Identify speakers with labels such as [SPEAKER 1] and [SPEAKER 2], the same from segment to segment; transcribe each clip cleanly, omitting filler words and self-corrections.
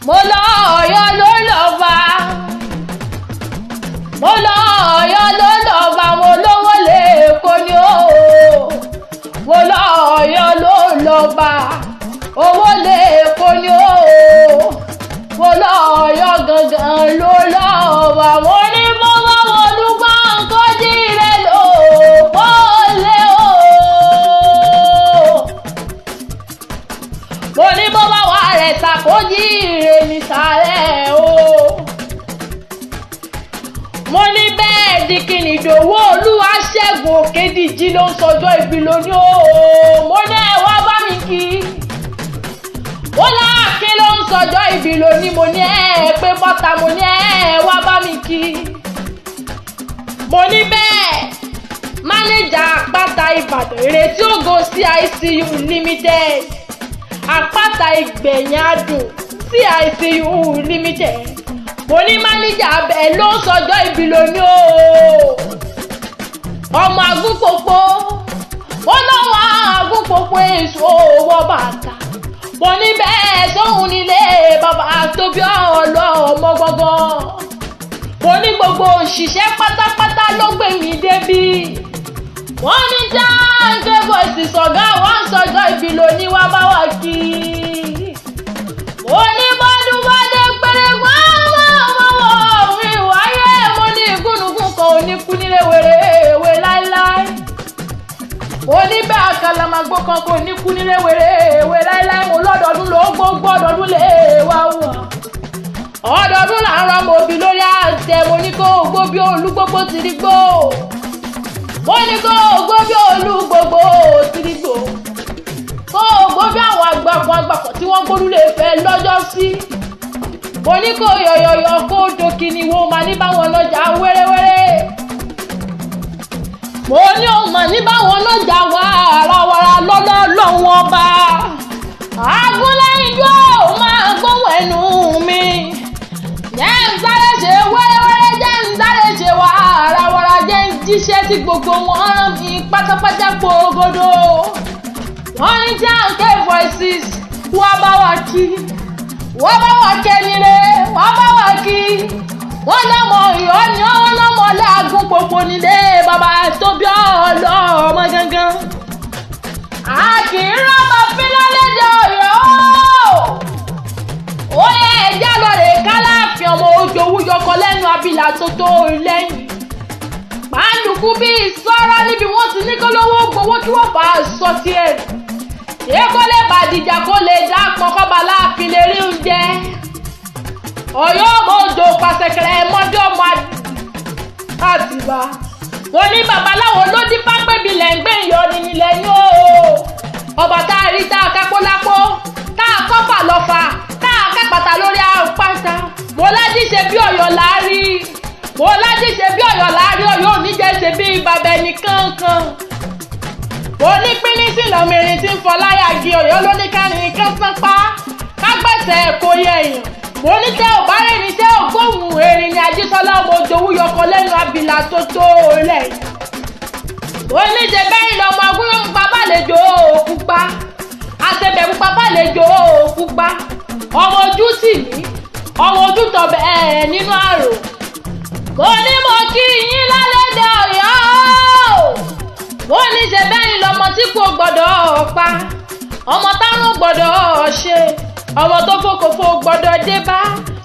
[SPEAKER 1] mo lọ Ọ̀yọ́ ló lọ́ba, mo lọ Ọ̀yọ́ ló lọ́ba, mo lówó lẹ́kọ̀ọ́ ni ó, mo lọ Ọ̀yọ́ ló lọ́ba, owó lẹ́kọ̀ọ́ ni ó, mo lọ Ọ̀yọ́ gangan ló lọ́ba, mo ní mo mọ́ olùgbọ́ nǹkan jíire lò ó lé o, mo ní mo bá wà rẹ̀ sàkójíire nísàlẹ̀ o, mo ní bẹ́ẹ̀ di kìnnì Ìdòwú Olúwaṣẹ́gun Òkédìjí ló ń sọjọ́ ìbí lónìí o, mo ní ẹ wá bá mi kí, ó láàkín ló ń sọjọ́ ìbí lónìí, mo ní ẹ pé bọ́ta, mo ní ẹ wá bá mi kí, mo ní bẹ́ẹ̀ mánéjà àpáta Ìbàdàn Ìrètí Ògo CICU Limited, àpáta ìgbẹ̀yìn adùn CICU Limited, mo ní mánéjà bẹ́ẹ̀ ló ń sọjọ́ ìbí lónìí o, ọmọ Agunpopo, ó lọ́wọ́ Agunpopo èso owó bàtà, mo ní bẹ́ẹ̀ sóhun nílé bàbá tóbi ọlọ́mọ gbọ́ngàn, mo ní gbogbo òṣìṣẹ́ pátápátá ló gbé mi débí, wọ́n ní jáǹkè bọ̀sì sọ̀gá wọ́n sọjọ́ ìbí lónìí wá bá wà kí, mo ní bọ́dún bọ́dé péré gbọ́mọ̀ òun ìwáyé, mo ní ìgúnnugún kan ò ní kú nílé wèrè láíláí, mo ní bẹ́ẹ̀ àkàlàmàgbò kan kò ní kú nílé wèrè láíláí, mo lọ́dọọdún ló gbogbo ọdọọdún lè wá wà, ọdọọdún là ń rán mọ́bí lórí àtẹ, mo ní kó gbó bí olúgbogbo ti rí gbó, mo ní kó gbó bí olúgbogbo ti rí gbó, kó gbó bí àwọn àgbàpọ̀ tí wọ́n gbólú lè fẹ́ lọ́jọ́ sí, mo ní kó yọ̀yọ̀yọ̀ kó dòkìní wo mà ní báwọn lọ́jà wẹ́rẹ́wẹ́rẹ́, mo ní òun mà ní báwọn lọ́jà wàràwàrà lọ́lọ́lọ́wọ́ ọba, agúnlẹ́yìnjú máa gbóhùn ẹnu mi, jẹ́ ń sáré ṣe wẹ́rẹ́wẹ́rẹ́, jẹ́ ń sáré ṣe wàràwàrà, jẹ́ ń jíṣẹ́ tí gbogbo wọn rán mi pátápátá gbòógòdò, wọ́n ní jáǹkè voices wá bá wa kí, wá bá wa kẹ́nire, wá bá wa kí, wọ́n lọ́mọ Ọ̀yọ́ ni wọ́n lọ́mọ Agunpopo nílé bàbá tóbi ọlọ́mọ gangan, a kì í rọ́mọ fílọ́ lédè Ọ̀yọ́, ó yẹ ẹja lọ rè kálàfin ọmọ Òjòwú yọkọ lẹ́nu abilà tó tó lẹ́yìn, pàǹdùkú bíi sọ́rọ́ níbi wọ́n ti ní kó lówó gbowó kí wọ́n bá a sọ tiẹ̀, ṣé kó lè bàdìjà kó lè dá pọnkọ́ba láàfin lè rí oúnjẹ, Ọ̀yọ́ ọmọ odò pàṣẹkẹrẹ mọ́jọ́ ọmọ Àtìbà, mo ní babaláwo ló dín pápẹ́bí lẹ́ǹgbẹ́ ìyọrin nílẹ̀ ní o, ọba tá a rí tá a kápó lápó, tá a kọ́fà lọ́fà, tá a kápátá lórí àpáta, mo lájí ṣe bí Ọ̀yọ́ láárí, mo lájí ṣe bí Ọ̀yọ́ láárí, Ọ̀yọ́ ò ní jẹ́ ṣe bí bàbá ẹnì kankan, mo ní pínísì lọ́mìnrin tí ń fọláyàgì, Ọ̀yọ́ ló ní kárin kan sápá kágbẹ̀sẹ̀ kò yẹ èèyàn, mo ní tẹ́ ò bá rìn ní tẹ́ ò gbóhùn erin ní Ajísọ́lá ọmọ Òjòwú yọkọ lẹ́nu abilà tó tó lẹ́yìn, mo ní ṣe bẹ́ẹ̀ lọ́mọ Agúnpopo bàlejò pupa, àtẹ̀bẹ̀ pupa bàlejò pupa, ọmọ ojú tì mí, ọmọ ojú tọ̀bẹ̀ nínú àrò, mo ní mo kí yín lálẹ́dẹ̀ Ọ̀yọ́, mo ní ṣe bẹ́ẹ̀ lọ́mọ tí kò gbọ́dọ̀ pa, ọmọ táwọn gbọ́dọ̀ ṣe, ọmọ tó fòkòfò gbọ́dọ̀ dé bá,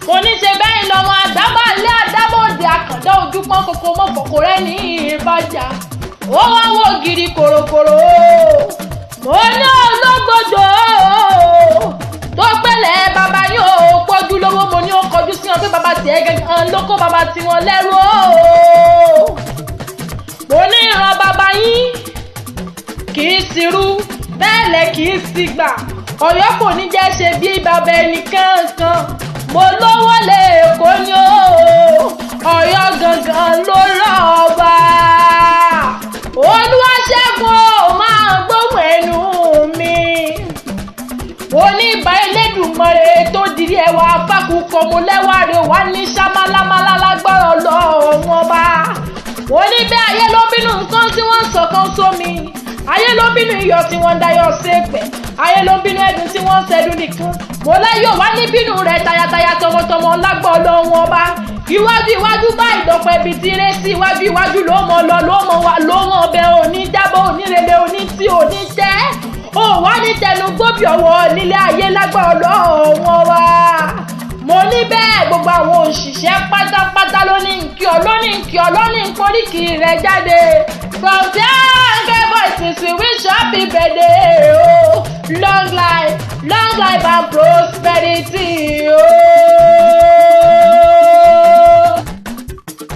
[SPEAKER 1] mo ní ṣe bẹ́ẹ̀ lọ́mọ àdábàlẹ̀ àdábòdì àkàndá ojú pọ́n kòkó mọ́ fòkò rẹ̀ ní ìbàjá, ó wá wò gírí kòròkòrò, mo ní ológbòdò tó pẹ̀lẹ́ bàbá yóò pọ́jú lówó, mo ní ó kọjú sí wọn pé bàbá tiẹ̀ gẹ́gẹ́ ló kó bàbá tiwọn lẹ́rú o, mo ní ìran bàbá yín kì í sirú bẹ́ẹ̀ lẹ̀ kì í sigbà, Ọ̀yọ́ kò ní jẹ́ ṣe bí bàbá ẹnì kankan, mo lówó lẹ́ẹ̀kọ́ ni ó, Ọ̀yọ́ gangan ló lọ́ba, Olúwaṣẹ́gun ó máa gbóhùn ẹnu mi, mo ní ìbà Elédùmarè tó dirí ẹwà fákùkọ, mo lẹ́wà rẹ̀ wá ní sámálámálá lágbára Ọlọ́run ọba, mo ní bẹ́ẹ̀ ayé ló bínú nǹkan tí wọ́n ń sọ̀kan sómi, ayé ló bínú iyọ̀ tí wọ́n ń dayọ̀ ṣépè, ayé ló ń bínú ẹ̀dùn tí wọ́n ń ṣẹ́dún nìkan mo láyọ̀ wá ní bínú rẹ̀ tayataya tọmọtọmọ lágbọ́ ọlọ́run ọba iwájú iwájú bá ìdọ̀pọ̀ ibi tí rẹ̀ sí iwájú iwájú ló mọ̀ lọ ló mọ̀ wá ló mọ̀ ọbẹ̀ òní jábọ̀ onírèlè òní tí òní tẹ́ ó wá ní tẹnu gbóbi ọ̀wọ́ nílé ayé lágbọ́ ọlọ́run ọba mo ní bẹ́ẹ̀ gbogbo àwọn òṣìṣẹ́ pátápátá ló ní nkí ọ ló ní nkí ọ ló ní nkóríkì rẹ̀ jáde from there voices we wish happy birthday oh long life and prosperity oh.